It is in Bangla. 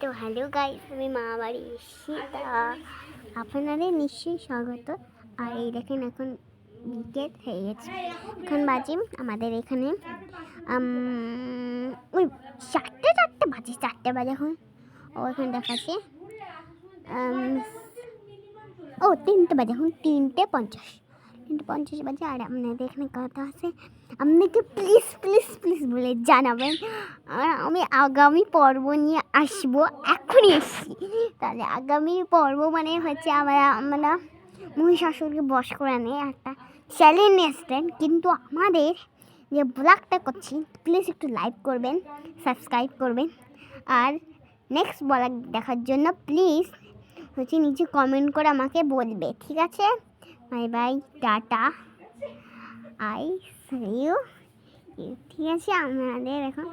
তো হ্যালো গাইস, আমি মামা বাড়ি এসেছি। তা আপনাদের নিশ্চয়ই স্বাগত। আর এই দেখেন এখন বিকেল হয়ে গেছে, এখন বাজে আমাদের এখানে ওই চারটে বাজে, এখন ও এখানে দেখাচ্ছে 3টে বাজে, এখন 3:50 বাজে। আর আপনাদের এখানে কথা আছে, আপনাকে প্লিজ প্লিজ প্লিজ বলে জানাবেন। আর আমি আগামী পর্ব নিয়ে আসবো, এখনই এসছি। তাহলে আগামী পর্ব মানে হচ্ছে আমরা মহিষাসুরকে বশ করে নিয়ে একটা চ্যালেঞ্জ আসতেন। কিন্তু আমাদের যে ব্লগটা করছি, প্লিজ একটু লাইক করবেন, সাবস্ক্রাইব করবেন। আর নেক্সট ব্লগ দেখার জন্য প্লিজ হচ্ছে নিচে কমেন্ট করে আমাকে বলবে, ঠিক আছে? Bye bye, tata, I see you. ঠিক আছে, আমি এখন